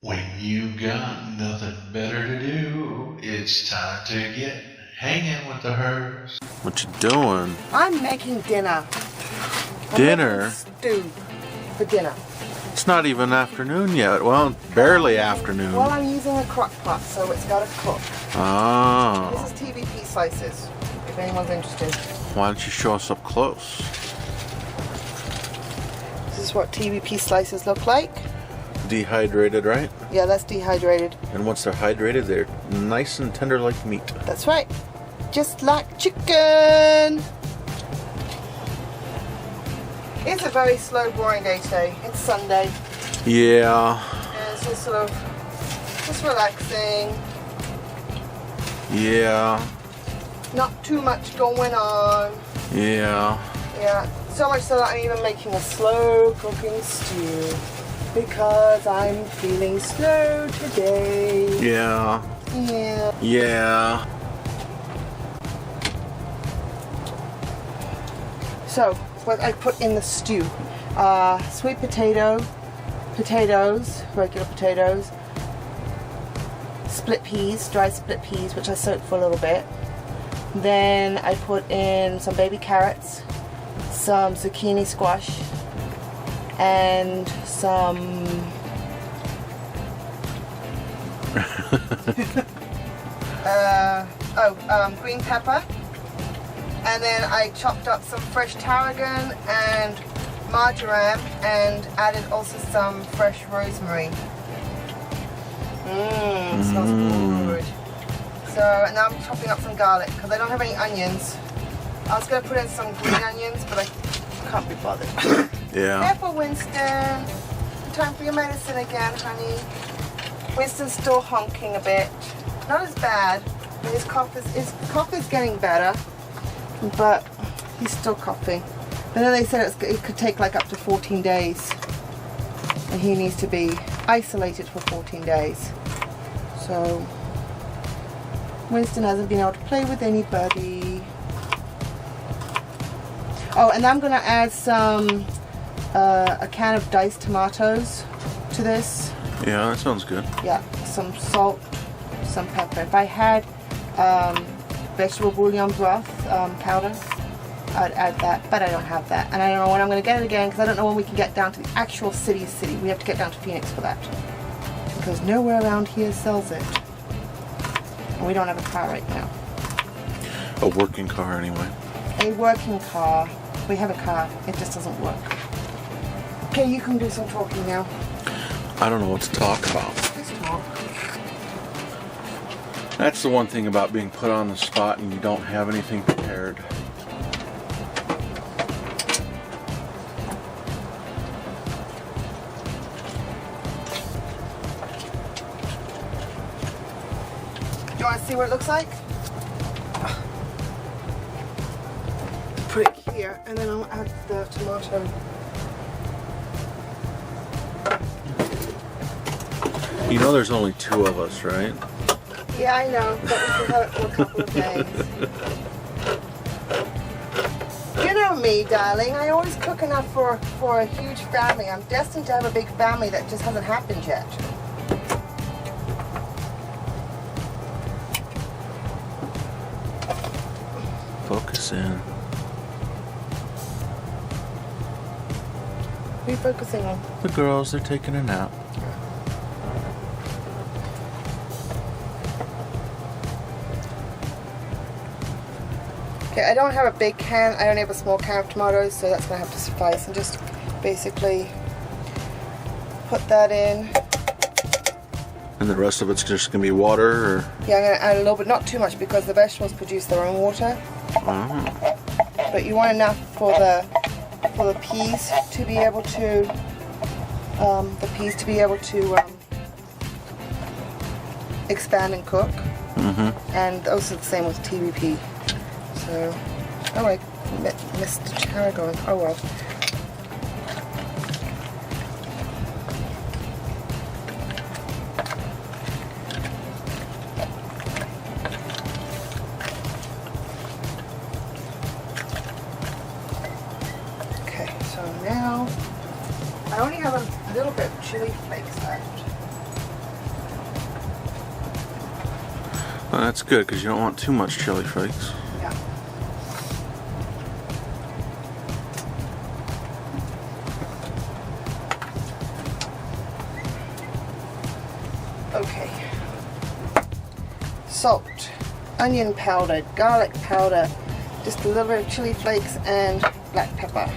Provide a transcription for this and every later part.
When you got nothing better to do, it's time to get hanging with the hers. What you doing? I'm making dinner. Dinner? Stew for dinner. It's not even afternoon yet. Well, barely afternoon. Well, I'm using a crock pot, so it's got to cook. Oh. This is TVP slices, if anyone's interested. Why don't you show us up close? This is what TVP slices look like. Dehydrated, right? Yeah, that's dehydrated. And once they're hydrated, they're nice and tender like meat. That's right. Just like chicken. It's a very slow, boring day today. It's Sunday. Yeah. And it's just sort of, just relaxing. Yeah. Not too much going on. Yeah. Yeah. So much so that I'm even making a slow cooking stew. Because I'm feeling slow today. Yeah. Yeah. Yeah. So, what I put in the stew. Sweet potatoes, regular potatoes, split peas, dried split peas, which I soaked for a little bit. Then I put in some baby carrots, some zucchini squash, and some green pepper. And then I chopped up some fresh tarragon and marjoram and added also some fresh rosemary. Smells good. So, and now I'm chopping up some garlic because I don't have any onions. I was going to put in some green onions, but I can't be bothered. Yeah. Careful, Winston. Time for your medicine again, honey. Winston's still honking a bit. Not as bad, but his cough is getting better. But he's still coughing. And then they said it could take like up to 14 days. And he needs to be isolated for 14 days. So Winston hasn't been able to play with anybody. Oh, and I'm going to add some, a can of diced tomatoes to this. Yeah, that sounds good. Yeah, some salt, some pepper. If I had vegetable bouillon broth powder, I'd add that, but I don't have that. And I don't know when I'm going to get it again because I don't know when we can get down to the actual city. We have to get down to Phoenix for that. Because nowhere around here sells it. And we don't have a car right now. A working car, anyway. A working car. We have a car. It just doesn't work. Okay, you can do some talking now. I don't know what to talk about. Just talk. That's the one thing about being put on the spot and you don't have anything prepared. You want to see what it looks like? Put it here, and then I'll add the tomato. You know there's only two of us, right? Yeah, I know, but we can have it for a couple of days. You know me, darling. I always cook enough for a huge family. I'm destined to have a big family that just hasn't happened yet. Focus in. What are you focusing on? The girls, they're taking a nap. Okay, I don't have a big can. I only have a small can of tomatoes, so that's going to have to suffice. And just basically put that in. And the rest of it's just going to be water, or? Yeah, I'm going to add a little bit, not too much, because the vegetables produce their own water. Oh. But you want enough for the peas to be able to expand and cook. And also the same with TVP. So, oh, I missed tarragon. Oh well. Okay, so now I only have a little bit of chili flakes left. Well, that's good because you don't want too much chili flakes. Yeah. Okay. Salt, onion powder, garlic powder, just a little bit of chili flakes and black pepper.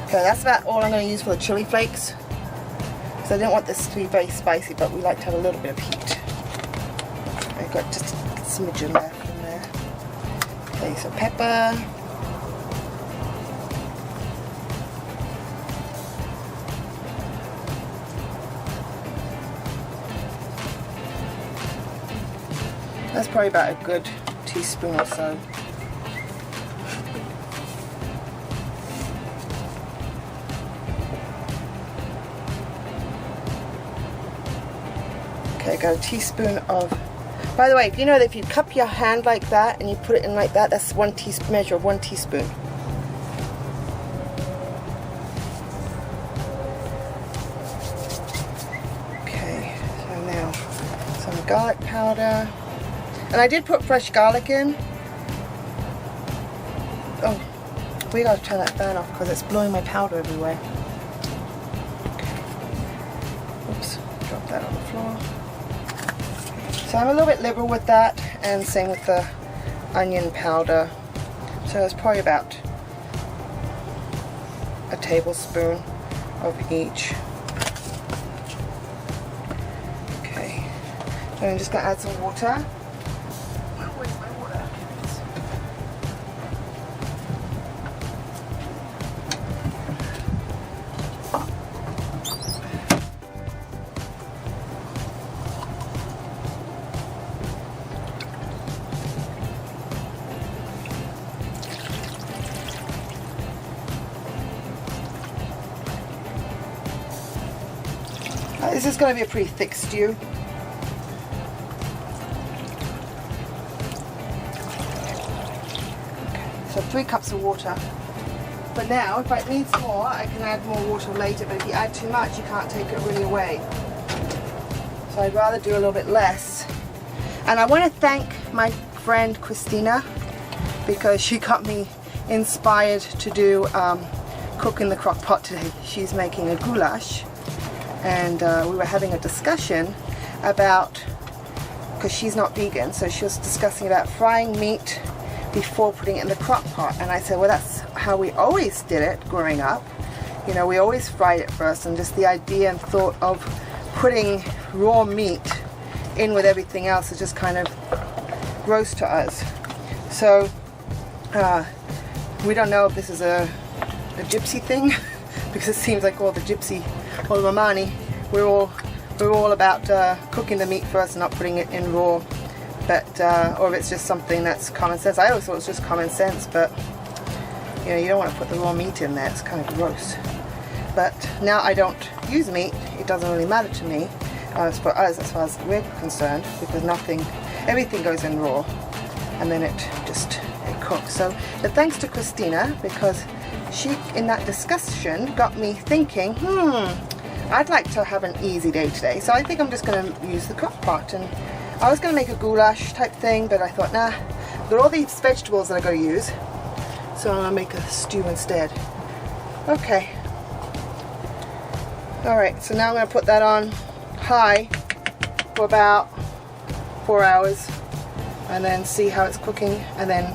Okay, that's about all I'm going to use for the chili flakes. Because I didn't want this to be very spicy, but we like to have a little bit of heat. I've got just a smidgen left in there. Okay, so pepper. That's probably about a good teaspoon or so. Okay, got a teaspoon of, by the way, if you know that if you cup your hand like that and you put it in like that, that's measure of 1 teaspoon. Okay, so now some garlic powder. And I did put fresh garlic in. Oh, we gotta turn that fan off because it's blowing my powder everywhere. Okay. Oops, drop that on the floor. So I'm a little bit liberal with that, and same with the onion powder. So it's probably about a tablespoon of each. Okay, so I'm just gonna add some water. Where's my water? This is going to be a pretty thick stew. Okay, so 3 cups of water. But now, if it needs more, I can add more water later. But if you add too much, you can't take it really away. So I'd rather do a little bit less. And I want to thank my friend Christina because she got me inspired to do cook in the crock pot today. She's making a goulash. And we were having a discussion about, because she's not vegan, so she was discussing about frying meat before putting it in the crock pot. And I said, well, that's how we always did it growing up. You know, we always fried it first, and just the idea and thought of putting raw meat in with everything else is just kind of gross to us. So we don't know if this is a gypsy thing, because it seems like all the Romani, we're all about cooking the meat first and not putting it in raw. But or if it's just something that's common sense. I always thought it was just common sense, but you know, you don't want to put the raw meat in there. It's kind of gross. But now I don't use meat. It doesn't really matter to me for us as far as we're concerned, because everything goes in raw, and then it cooks. So, but thanks to Christina, because she, in that discussion, got me thinking, I'd like to have an easy day today. So I think I'm just going to use the crock pot. And I was going to make a goulash type thing, but I thought, nah, there are all these vegetables that I got to use. So I'm going to make a stew instead. Okay. Alright, so now I'm going to put that on high for about 4 hours. And then see how it's cooking. And then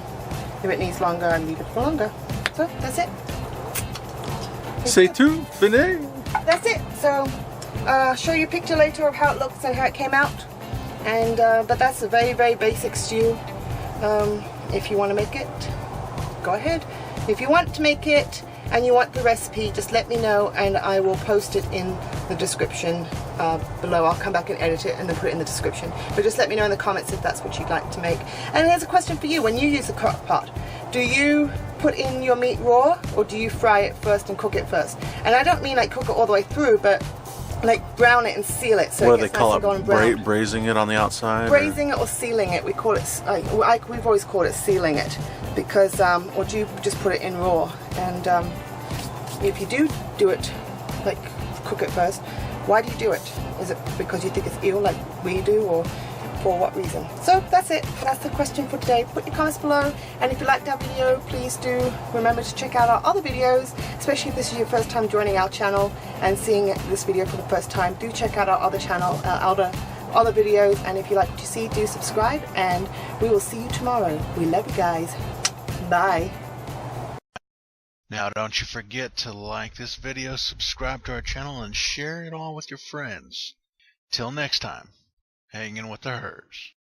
if it needs longer, I leave it for longer. So that's it. C'est tout, fini. That's it. So I'll show you a picture later of how it looks and how it came out. And but that's a very, very basic stew. If you want to make it, go ahead. If you want to make it and you want the recipe, just let me know and I will post it in the description below. I'll come back and edit it and then put it in the description. But just let me know in the comments if that's what you'd like to make. And here's a question for you. When you use the crock pot, do you put in your meat raw, or do you fry it first and cook it first? And I don't mean like cook it all the way through, but like brown it and seal it so what it do they gets call nice and golden brown. it? Braising it on the outside? Braising it or sealing it. We call it, we've always called it sealing it, because, or do you just put it in raw? And if you do it, like cook it first, Why do you do it? Is it because you think it's ill like we do, or for what reason? So that's it. That's the question for today. Put your comments below, and if you liked our video, please do remember to check out our other videos, especially if this is your first time joining our channel and seeing this video for the first time. Do check out our other channel, other videos, and if you like what you see, do subscribe, and we will see you tomorrow. We love you guys. Bye. Now don't you forget to like this video, subscribe to our channel, and share it all with your friends. Till next time, hanging with the herds.